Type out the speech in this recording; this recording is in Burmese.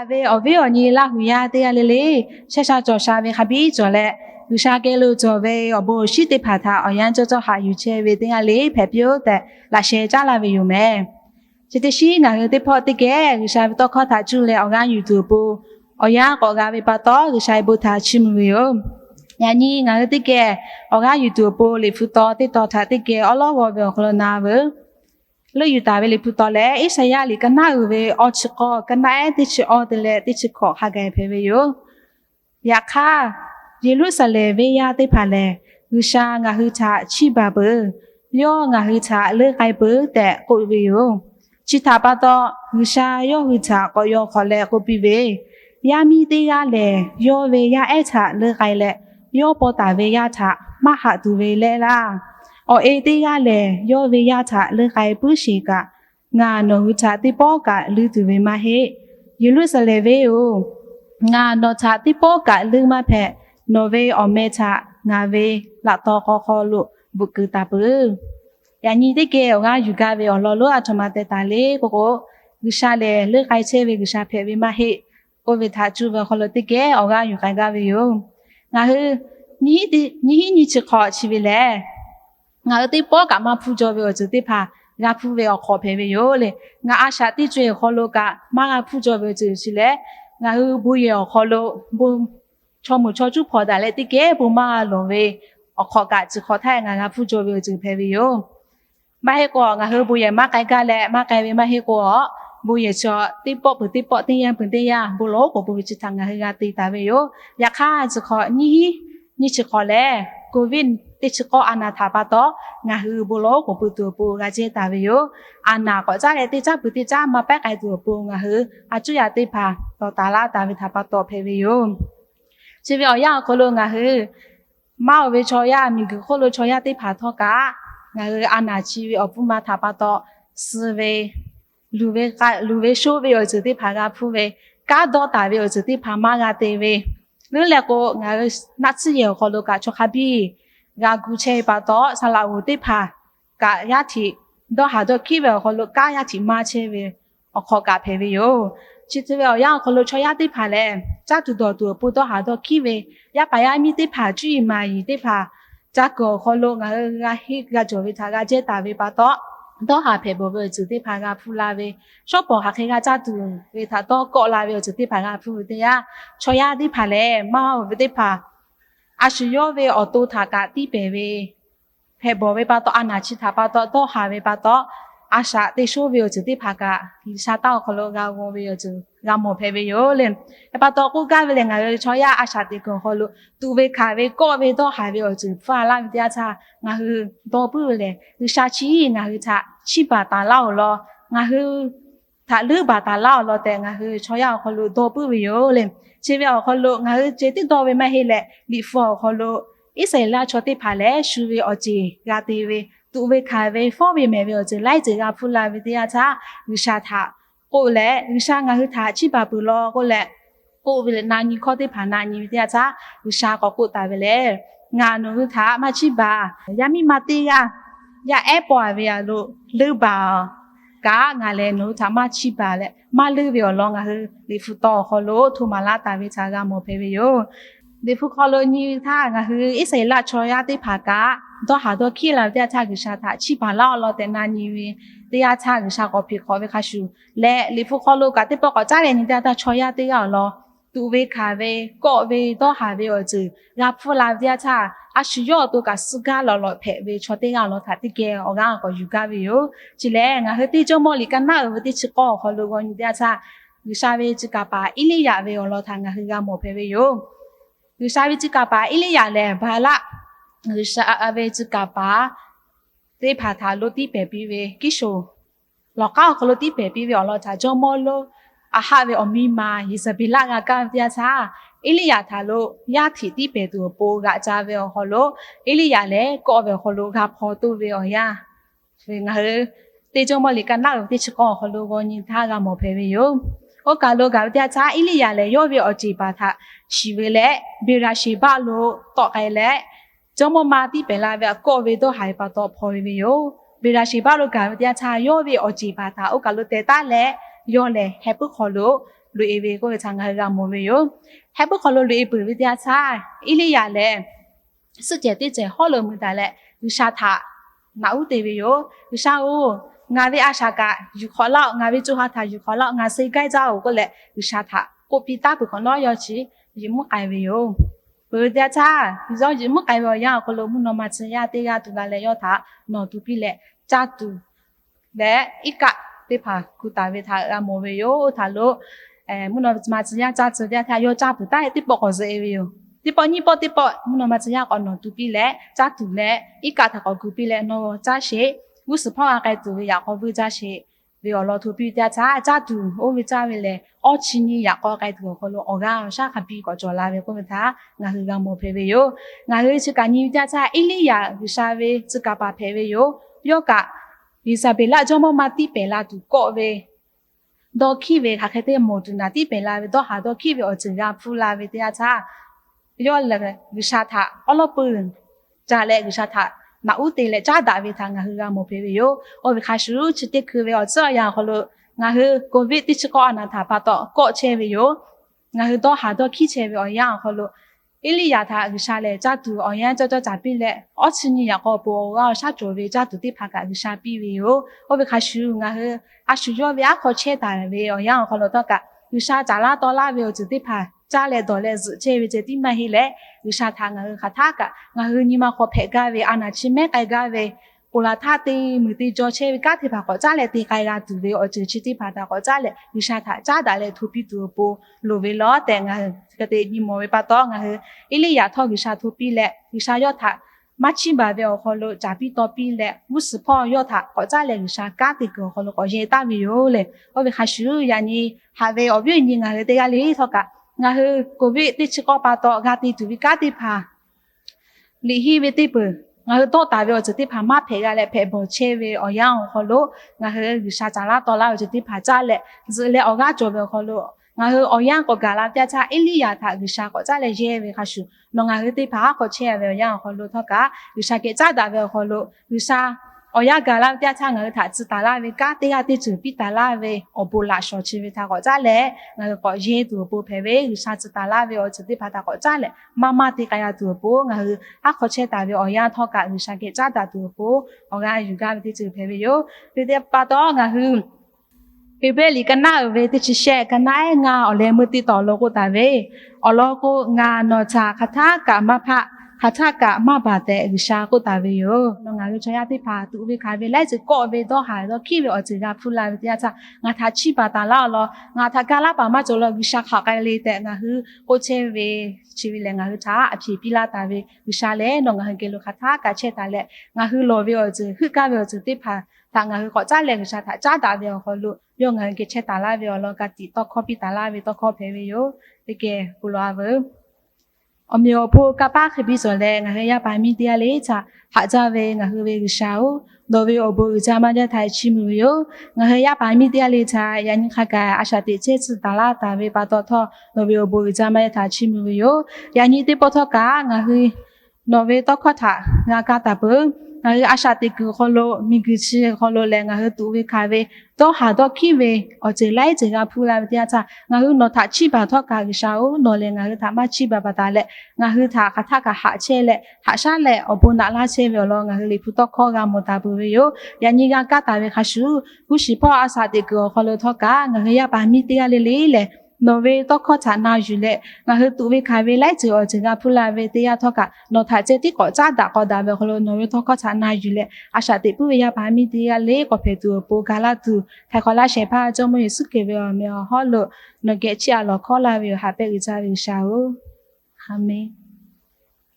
về ở về ở như là hủy à thế lele sẽ sao cho sao về happy cho lệ người sao cái lối cho về ở bộ shit để phá thà ở nhà cho hạ yêu chơi về thế lele phép yếu thế là sẽ trả lại về yêu mẹ chỉ thế xí ngài để phật cái người sao to khó thà chú lệ ở ngang YouTube ở nhà có cái về bắt to người sao bộ thà chim về yêu nhà như ngài thế cái ở ngang YouTube để phụ to để to thà thế cái ở lo vào về ở nào về lúcอยู่ตาเวลิพุตอเลอิสยาลิกันนาเวอชิกอกันนาติชิออเตเลติชิขอหาแกเพเวโยยาคาเยรูซาเล็มเวียติพาเลอุชางาฮึชาชิบาเบยองาฮึชาเลไกเบแต่โกเวโยชิตาปะตออุชายอฮึชาก็ยอขอเลโกปิเวยามีติยาเลยอเวยาเอชาเลไกเลยอปอตาเวยาชามหาตุเวเลลาอ๋อเอติกาเลโยเวียชะเลไกปุชิกะงาโนหุชะติปอกะลือตุเวมาเฮเยรูซาเล็มเวโองาโนชะติปอกะลือมาเพโนเวอเมชะงาเวละตอคอคอลุบุกตาปืยานีติเกองาอยู่กาเวอลอโลอะทมาเตตาเลโกโกกุชาเลเลไกเชเวกุชาเพเวมาเฮโกเวทาจูเวคอลติเกองาอยู่ไกกาเวโยงาฮือนี่ชิขอชีวิเลงาติปอกะมาพูจอเวอจุติพางาพูเวอขอเพเวโยเลงาอาชาติจวยขอโลกะมางาพูจอเวจุชิเลงาฮูบุเยอขอโลบุชอมุชอจุพอดาเลติเกบุมาลงเวอขอกะจิขอไทยงาพูจอเวจุเพเวโยมาเฮกองาฮูบุเยมาไกกะเลมาไกเวมาเฮกอบุเยชอติปอปุติปอติยันปุติยาบุโลกบุวิจิทังงาเฮกาติตาเวโยยาคาจิขอนี่จิขอเลโควิดติชก็อนาถาปะตองาฮือบุโลกปุตัวปูกาเจตาเวโยอานาก็จะเลติจ้าปุติจ้ามาแปกไอตัวปูงาฮืออาจุยาติพาตอตาลาตาวิทาปะตอเพเวโยชีวิตอยากคนลงาฮือมาเวชอยามีคือคนลงชอยาติพาทอกางาฮืออานาชีวิตอปุมาทาปะตอสเวลูเวโชเวอจุติพากาพูเวกาดอตาเวอจุติพามากาเตเวนั่นแหละก็งานัดเสียคนลงกาชคาบีกากุเชปะตอสลาวุติพากะยะทิดอหาดอคิเวขอลกายะทิมาเชเวอขอกะเพเวโยชิตเวอยาขอลชอยะติพาเลจัตุดอตัวปุดอหาดอคิเวยะปายามิติพาจุยมายิติพาจักขอลงาฮิกะจอวิทากะเจตาเวปะตอดอหาเพเบเวจุติพากะพูลาเวชอบบอกหาเคกะจัตุเวทาตอกอลาเวจุติพากะพูเตยะชอยะติพาเลมาเวติพาอาชิโยเวอโตทากะติเปเวเพบอเวปะตออานาชิทาปะตอตอหาเวปะตออาชาเตโชเวอจุติภากะลิชาตอคโลกาวเวอจุกามอเพเวโยเลนเอปะตอกูกะเวเลงะชอยาอาชาติกอนคโลตูเวคาเวกอเวตอหาเวอจุฟาลาวิทยาชางาฮือตอปุเลลิชาชีงาฮือชาชิบาตาลาโลงาฮือถ้าลือบาตาลาโลแต่งาฮือชอยาคโลตอปุเวโยเลนชีวิตขอโลงาเจติตอเวมาเฮเลลิฟอขอโลอิเซลาชอติพาเลชูเวอจีกาติเวตูเวคาเวฟอเวเมเวอจีไลเจกาพูลาวิทยาชาวิชาทาโกเลวิชางาฮึทาชิบาปุโลโกเลโกเวลนานีขอติพานานีวิทยาชาวิชาก็โกตาเวเลงาโนฮึทามาชิบายามิมาติยายาเอปอเวโลลือบากางาเลโนทามาชิบาเลมาลือเวลองาฮึลิฟุตอขอโลทุมาลาตาวิชากามอเพเวโยเดฟุคอโลนีท่างาฮืออิเซลาชอยาติภากะดอหาดอคีลาเตียชากิชาทาชิบาลาลอเตนานีวีเตียชากิชาก็พิขอเวคาชูและลิฟุคอโลกะติปอกจาเลนิเตียตาชอยาติยาลอตูเวคาเวกอเวดอหาเวอจือกาฟูลาเตียชาอาชิโยตุกะสุกาลอลอเพเวชอติยาลอทาติเกออกาก็ยูกาเวโยจิเลงาฮือติจอมอลิกันนาเวติชิกอคอโลกอนิเตียชาวิชาเวจิกาปาอิลิยาเวอลอทางาฮือกามอเพเวโยยูชาวิจิกาปาอิลิยาเลบาละยูชาเวจิกาปาเตพาทาโลติเปปีเวกิโชลอกาคโลติเปปีเวอลอทาจอมอโลอาหาเวอมีมายิสบิลากากาเตียชาอิลิยาทาโลยาทิติเปตัวโปกะจาเวอฮอโลอิลิยาเลกอเวฮอโลกาพอตุเวอยาเวงาเตจอมอลิกันนาติชกอฮอโลกอนิทากามอเพเวโยโอกาโลกาเตียชาอิลิยาเลยอเวอจิปาทาชีเวเลเบราชิบาโลตอไกเลจอมมาติเปลาเวกอเวโตไฮปาตอพอเวโยเบราชิบาโลกาเตียชายอเวอจิปาทาโอกาโลเตตาเลยอเลเฮปุคอโล လူအေဝေကိုချာငါကမောဝေယောဟဲ့ဘခလိုလူအေပဝိတရားချာအီလီယာလေစစ်ကျတဲ့ကျဟောလိုမှုတလည်းလူရှာတာနာဦးတေဝေယောလူရှာဦးငါဝေအရှာကယူခေါ်လောက်ငါဝေကျူဟာတာယူခေါ်လောက်ငါစိတ်ကြိုက်ကြကိုလည်းလူရှာတာကိုပီတာဘခနောယောချီယမအိုင်ဝေယောဘုရားချာဒီကြောင့်ယမအိုင်ဝေယောကလိုမှုနမချင်ရတေးရတူလည်းယောတာနော်တူပြီလေဂျာတူလေဣကတေဖာကူတာဝေတာအမောဝေယောတာလို့မှုနမချင်ရဂျာတူတဲ့ထားယောဂျာပူတာတိပကောဇေဝေယောတိပနိပတိပမှုနမချင်ရကောနော်တူပြီလေဂျာတူလေဣကတာကောကူပြီလေနော်ဂျာရှေဝုစဖောအကဲတူရကောဝိဂျာရှေဝေယောလောတူပြီတဲ့ချာဂျာတူအိုဝိဂျာဝေလေအောချင်းကြီးရကောကဲတူခေါ်လို့အော်ကရှာခပီကောကြော်လာပဲကိုမသားငါဟူကမောဖေဝေယောငါဟူချကညီတဲ့ချာအီလီယာဝိရှာဝေစကပါဖေဝေယောယောကဒီစပေလာကြောမမတိပေလာတူကောဝေဒေါ်ခိဝေခခတဲ့မောတူနာတိပေလာဝေဒေါ်ဟာဒေါ်ခိဝေအချင်ရဖူလာဝေတဲ့ချာယောလည်းဝိရှာတာအလောပွန်ဂျာလေဝိရှာတာမဦးတေလေဂျာဒါဝေသငါဟူကမောဖေဝေယောအော်ဝိခါရှုချတိခွေအော်စောရခလို့ငါဟိကိုဗစ်တိချကောအနာသာပါတော့ကော့ချဲဝေယောငါဟိတော့ဟာတော့ခိချဲဝေအော်ရအောင်ခလို့အလီယာသာအရှာလေဂျာတူအော်ရန်ကြောကြပြိလေအော်ချင်းကြီးရကောဘောကရှာကြိုဝေဂျာတူတိဖာကအရှာပြိဝေယောဟိုဘခါရှူငါဟိအရှူရောဗျာခေါ်ချဲတာဝေအော်ရအောင်ခလို့တော့ကယူရှာဂျာလာတော်လာဝေတူတိဖာကြားလေတော်လေချဲဝေချေတိမဟိလေယူရှာသာငါခထာကငါဟိညီမခေါ်ဖဲကဝေအနာချင်းမဲကဲကဝေကိုလာထတေးမတီကြောချဲကတိပါကောကြားလေတေးခိုင်လာတူဝေအချချတိပါတာကောကြားလေယူရှာတာကြားတာလေထူပီတူပိုလိုဝေလောတဲ့ငါကတိညီမောဝေပါတော့ငါအလီယာထောယူရှာထူပီလေယူရှာယောတာမချိပါပဲခေါ်လို့ဂျာပီတော့ပီလေဝုစဖောယောတာကောကြားလေယူရှာကတိကောခေါ်လို့ကောရေတာဝီယိုလေဟောဘခရှူယာနီဟာဝေအပြည့်ညီငါလေတေးကလေးထောကငါကိုဗစ်တိချကောပါတော့ဂါတိတူဝီကတိဖာလီဟီဝေတိပငါတော့တာပြောချတိဖာမဖေကလည်းဖေပေါ်ချေဝေအော်ရအောင်ခေါ်လို့ငါယူရှာကြလာတော့လာချတိဖာကြလက်ဇလေအော်ကကြောပဲခေါ်လို့ငါအော်ရန်ကောကလာပြချအလီယာသာယူရှာကောကြလက်ရဲဝေခရှုနော်ငါတိဖာကောချေဝေရအောင်ခေါ်လို့တော့ကယူရှာကေကြတာပဲခေါ်လို့ယူရှာအော်ရကလာပြချငါသာစတာလာဝေကတေကတိချပိတာလာဝေအဘူလာရှောချီဝေသာကောကြလက်ငါကောရဲသူပိုဖေဝေယူရှာစတာလာဝေအော်ချတိဖာတာကောကြလက်မမတေကရသူပိုငါခေါ်ချေတာဝေအော်ရထောကယူရှာကေကြတာသူပိုအော်ကယူကတိချဖေဝေယောဒီတဲ့ပါတော့ငါပေပေလီကနာဝေတိချရှက်ကနာငါအလဲမတိတော်လောကိုတာဝေအလောကိုငါနော်ချာခထာကမဖခထာကမဘာတဲ့ဝရှာကိုတာဝေယောနော်ငါတို့ချရတိဖာသူဝေခါဝေလိုက်စကောဝေတော့ဟာတော့ခိဝေအချကဖူလာဝေတရားချငါသာချိပါတာလာလောငါသာကလာပါမကျော်လောဝရှာခကလေးတဲ့ငါဟူကိုချေဝေချီဝေလေငါတို့ချာအဖြေပြလာတာဝေဝရှာလဲနော်ငါဟကေလိုခထာကချက်တာလဲငါဟူလောဝေအချဟူကဝေအချတိဖာတာငါဟူကောကြလဲဝရှာသာကြတာဝေခေါ်လို့ယောငါကေချက်တာလာဝေလောကတိတော့ခေါ်ပြတာလာဝေတော့ခေါ်ဖေဝေယောတကယ်ကူလာဝေအမျိုးဖို့ကပါခပြီးဆိုလဲငါရပါမီတရားလေးချဟာကြဝဲငါဟဝဲရှာဦးတော့ဝဲအဘူဂျာမတဲ့ထိုင်ချီမူယောငါရပါမီတရားလေးချရန်ခကအရှာတိချေစတာလာတာဝဲပါတော့တော့ဝဲအဘူဂျာမတဲ့ထိုင်ချီမူယောရန်နီတေပေါ်တော့ကငါဟနော်ဝဲတော့ခတာငါကတာဘငါအရှာတိကူခလိုမိဂချီခလိုလဲငါတူဝဲခါဝဲတော့ဟာတော့ခိဝဲအကျေလိုက်ကျေကဖူလာတရားချငါနော်ထချိပါတော့ကရှာဦးနော်လဲငါထမချိပါပါတာလဲငါထခထကဟာချဲလဲဟာရှာလဲအဘုနာလာချဲဝဲလောငါလီဖူတော့ခေါကမတာဘူးယောယညီကကတာဝဲခရှုခုရှိဖောအစာတိကူခလိုတော့ကငါရပါမိတရားလေးလေးလဲနော်ဝေတော့ခချာနာယူလေငါတူဝေခါဝေလိုက်ချောချေကဖူလာဝေတရားတော့ကနော်ထာချေတိကောကြတာကောတာပဲခလို့နော်ဝေတော့ခချာနာယူလေအရှာတိပူရပါမီတရားလေးကောဖေတူပိုကလာတူထိုင်ခလာရှေဖာအကျုံးမရစုကေဝေမေဟောလို့နဂေချီအလောခေါ်လာဝေဟာပဲကြရီရှာဦးအာမင်